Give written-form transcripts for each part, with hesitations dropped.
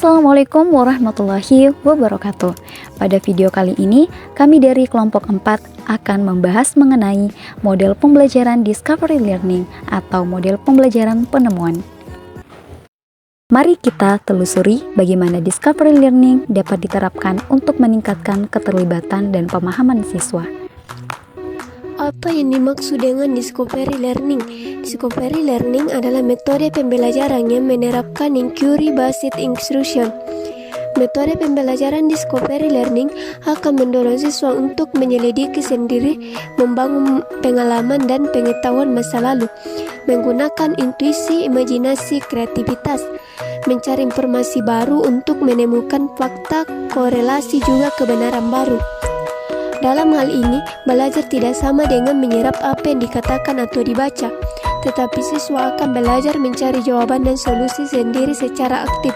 Assalamualaikum warahmatullahi wabarakatuh. Pada video kali ini, kami dari kelompok 4 akan membahas mengenai model pembelajaran Discovery Learning atau model pembelajaran penemuan. Mari kita telusuri bagaimana Discovery Learning dapat diterapkan untuk meningkatkan keterlibatan dan pemahaman siswa. Apa yang dimaksud dengan Discovery Learning? Discovery Learning adalah metode pembelajaran yang menerapkan inquiry-based instruction. Metode pembelajaran Discovery Learning akan mendorong siswa untuk menyelidiki sendiri, membangun pengalaman dan pengetahuan masa lalu, menggunakan intuisi, imajinasi, kreativitas, mencari informasi baru untuk menemukan fakta, korelasi juga kebenaran baru. Dalam hal ini, belajar tidak sama dengan menyerap apa yang dikatakan atau dibaca, tetapi siswa akan belajar mencari jawaban dan solusi sendiri secara aktif.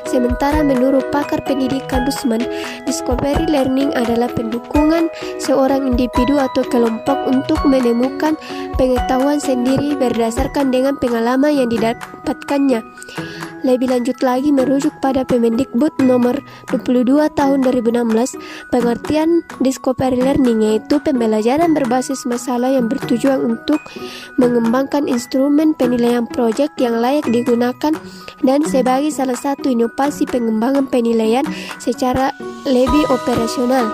Sementara menurut pakar pendidikan Rusman, Discovery Learning adalah pendukungan seorang individu atau kelompok untuk menemukan pengetahuan sendiri berdasarkan dengan pengalaman yang didapatkannya. Lebih lanjut lagi, merujuk pada Permendikbud nomor 22 tahun 2016, pengertian Discovery Learning yaitu pembelajaran berbasis masalah yang bertujuan untuk mengembangkan instrumen penilaian proyek yang layak digunakan dan sebagai salah satu inovasi pengembangan penilaian secara lebih operasional.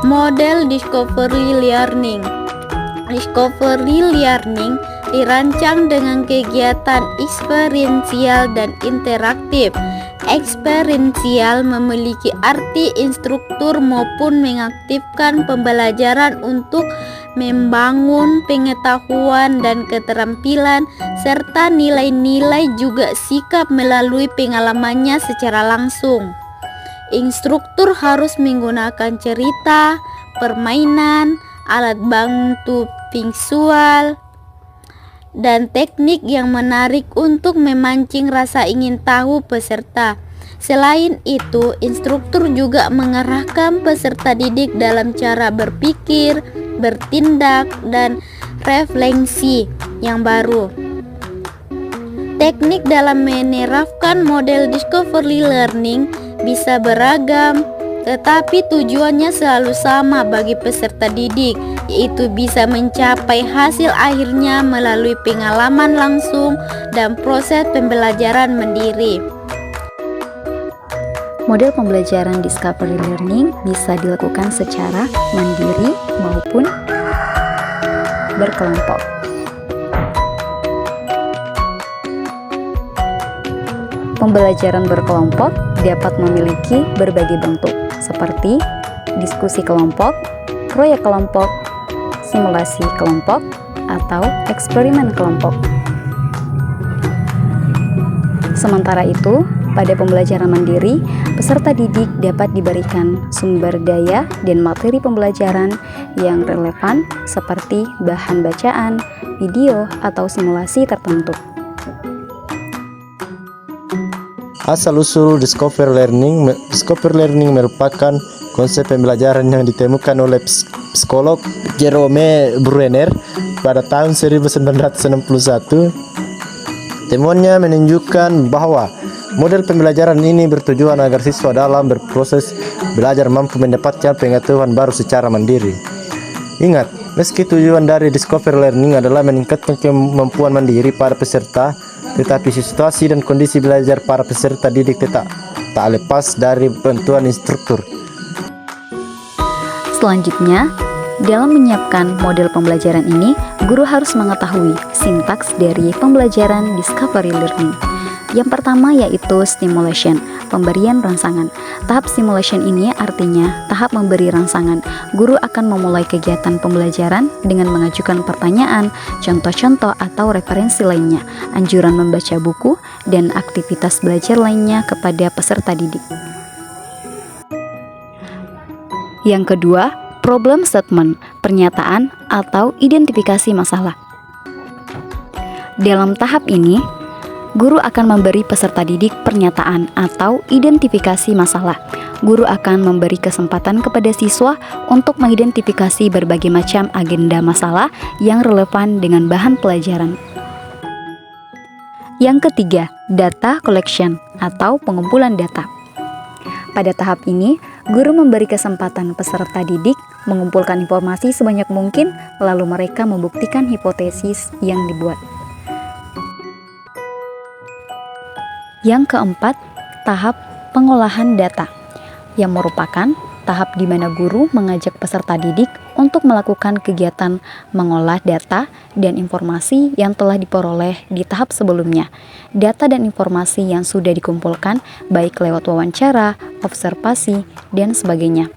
Model Discovery Learning. Discovery Learning dirancang dengan kegiatan eksperiensial dan interaktif. Eksperiensial memiliki arti instruktur maupun mengaktifkan pembelajaran untuk membangun pengetahuan dan keterampilan serta nilai-nilai juga sikap melalui pengalamannya secara langsung. Instruktur harus menggunakan cerita, permainan, alat bantu visual, dan teknik yang menarik untuk memancing rasa ingin tahu peserta. Selain itu, instruktur juga mengarahkan peserta didik dalam cara berpikir, bertindak, dan refleksi yang baru. Teknik dalam menerapkan model Discovery Learning bisa beragam, tetapi tujuannya selalu sama bagi peserta didik, yaitu bisa mencapai hasil akhirnya melalui pengalaman langsung dan proses pembelajaran mandiri. Model pembelajaran Discovery Learning bisa dilakukan secara mandiri maupun berkelompok. Pembelajaran berkelompok dapat memiliki berbagai bentuk, seperti diskusi kelompok, proyek kelompok, simulasi kelompok, atau eksperimen kelompok. Sementara itu, pada pembelajaran mandiri, peserta didik dapat diberikan sumber daya dan materi pembelajaran yang relevan seperti bahan bacaan, video, atau simulasi tertentu. Asal-usul Discovery Learning merupakan konsep pembelajaran yang ditemukan oleh psikolog Jerome Bruner pada tahun 1961. Temuannya menunjukkan bahwa model pembelajaran ini bertujuan agar siswa dalam berproses belajar mampu mendapatkan pengetahuan baru secara mandiri. Ingat, meski tujuan dari Discovery Learning adalah meningkatkan kemampuan mandiri para peserta, tetapi situasi dan kondisi belajar para peserta didik tak lepas dari bantuan instruktur. Selanjutnya, dalam menyiapkan model pembelajaran ini, guru harus mengetahui sintaks dari pembelajaran Discovery Learning. Yang pertama yaitu stimulation, pemberian rangsangan. Tahap stimulation ini artinya tahap memberi rangsangan. Guru akan memulai kegiatan pembelajaran dengan mengajukan pertanyaan, contoh-contoh atau referensi lainnya, anjuran membaca buku, dan aktivitas belajar lainnya kepada peserta didik. Yang kedua, problem statement, pernyataan atau identifikasi masalah. Dalam tahap ini, guru akan memberi peserta didik pernyataan atau identifikasi masalah. guru akan memberi kesempatan kepada siswa untuk mengidentifikasi berbagai macam agenda masalah yang relevan dengan bahan pelajaran. Yang ketiga, data collection atau pengumpulan data. Pada tahap ini, guru memberi kesempatan peserta didik mengumpulkan informasi sebanyak mungkin, lalu mereka membuktikan hipotesis yang dibuat. Yang keempat, tahap pengolahan data, yang merupakan tahap di mana guru mengajak peserta didik untuk melakukan kegiatan mengolah data dan informasi yang telah diperoleh di tahap sebelumnya. Data dan informasi yang sudah dikumpulkan baik lewat wawancara, observasi, dan sebagainya.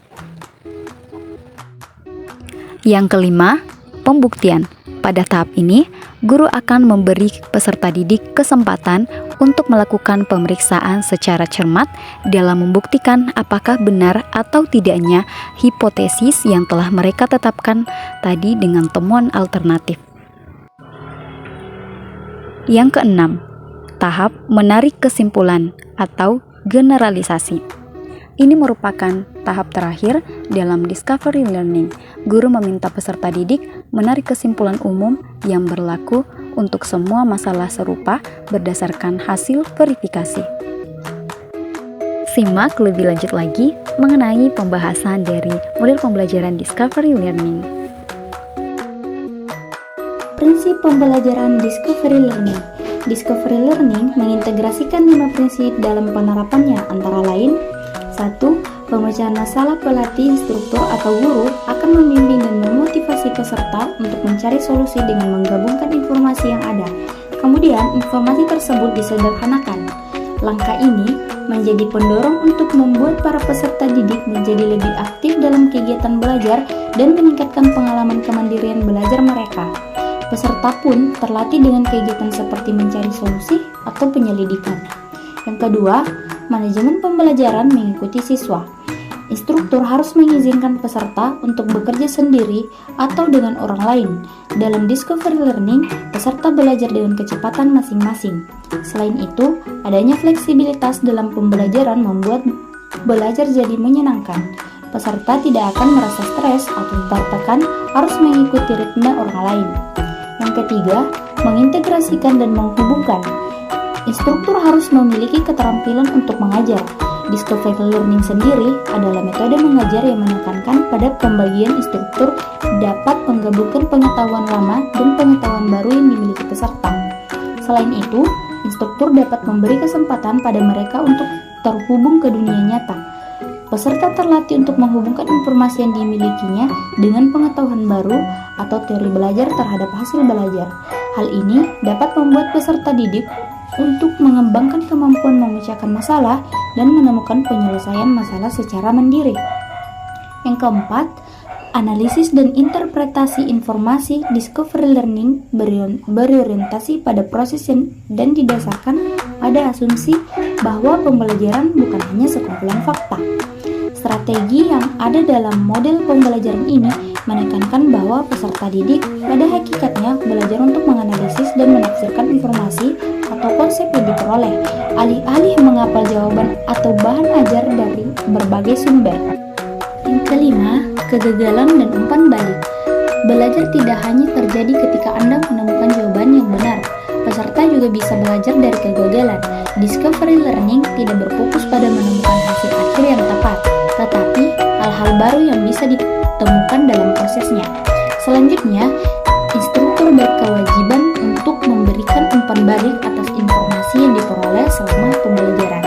Yang kelima, pembuktian. Pada tahap ini, guru akan memberi peserta didik kesempatan untuk melakukan pemeriksaan secara cermat dalam membuktikan apakah benar atau tidaknya hipotesis yang telah mereka tetapkan tadi dengan temuan alternatif. Yang keenam, tahap menarik kesimpulan atau generalisasi. Ini merupakan tahap terakhir dalam discovery learning. Guru meminta peserta didik menarik kesimpulan umum yang berlaku untuk semua masalah serupa berdasarkan hasil verifikasi. Simak lebih lanjut lagi mengenai pembahasan dari model pembelajaran discovery learning. Prinsip pembelajaran discovery learning. Discovery learning mengintegrasikan 5 prinsip dalam penerapannya, antara lain: 1. Pemecahan masalah. Pelatih, instruktur, atau guru akan membimbing dan memotivasi peserta untuk mencari solusi dengan menggabungkan informasi yang ada. Kemudian, informasi tersebut disederhanakan. Langkah ini menjadi pendorong untuk membuat para peserta didik menjadi lebih aktif dalam kegiatan belajar dan meningkatkan pengalaman kemandirian belajar mereka. Peserta pun terlatih dengan kegiatan seperti mencari solusi atau penyelidikan. Yang kedua, manajemen pembelajaran mengikuti siswa. Instruktur harus mengizinkan peserta untuk bekerja sendiri atau dengan orang lain. Dalam discovery learning, peserta belajar dengan kecepatan masing-masing. Selain itu, adanya fleksibilitas dalam pembelajaran membuat belajar jadi menyenangkan. Peserta tidak akan merasa stres atau tertekan harus mengikuti ritme orang lain. Yang ketiga, mengintegrasikan dan menghubungkan. Instruktur harus memiliki keterampilan untuk mengajar. Discovery learning sendiri adalah metode mengajar yang menekankan pada pembagian instruktur dapat menggabungkan pengetahuan lama dan pengetahuan baru yang dimiliki peserta. Selain itu, instruktur dapat memberi kesempatan pada mereka untuk terhubung ke dunia nyata. Peserta terlatih untuk menghubungkan informasi yang dimilikinya dengan pengetahuan baru atau teori belajar terhadap hasil belajar. Hal ini dapat membuat peserta didik untuk mengembangkan kemampuan memecahkan masalah dan menemukan penyelesaian masalah secara mandiri. Yang keempat, analisis dan interpretasi informasi. Discovery learning berorientasi pada proses dan didasarkan pada asumsi bahwa pembelajaran bukan hanya sekumpulan fakta. Strategi yang ada dalam model pembelajaran ini menekankan bahwa peserta didik pada hakikatnya belajar untuk menganalisis dan menafsirkan informasi atau konsep yang diperoleh, alih-alih menghafal jawaban atau bahan ajar dari berbagai sumber. Yang kelima, kegagalan dan umpan balik. Belajar tidak hanya terjadi ketika Anda menemukan jawaban yang benar. Peserta juga bisa belajar dari kegagalan. Discovery learning tidak berfokus pada menemukan hasil akhir yang tepat, tetapi hal-hal baru yang bisa ditemukan dalam prosesnya. Selanjutnya, instruktur berkewajiban untuk memberikan umpan balik atas informasi yang diperoleh selama pembelajaran.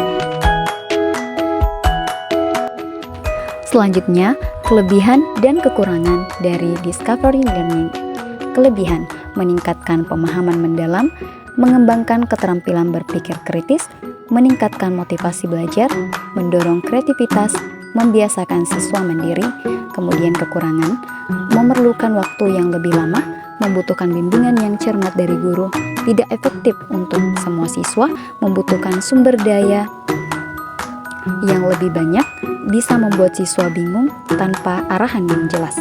Selanjutnya, kelebihan dan kekurangan dari discovery learning. Kelebihan: meningkatkan pemahaman mendalam, mengembangkan keterampilan berpikir kritis, meningkatkan motivasi belajar, mendorong kreativitas, membiasakan siswa mandiri. Kemudian kekurangan: memerlukan waktu yang lebih lama, membutuhkan bimbingan yang cermat dari guru, tidak efektif untuk semua siswa, membutuhkan sumber daya yang lebih banyak, bisa membuat siswa bingung tanpa arahan yang jelas.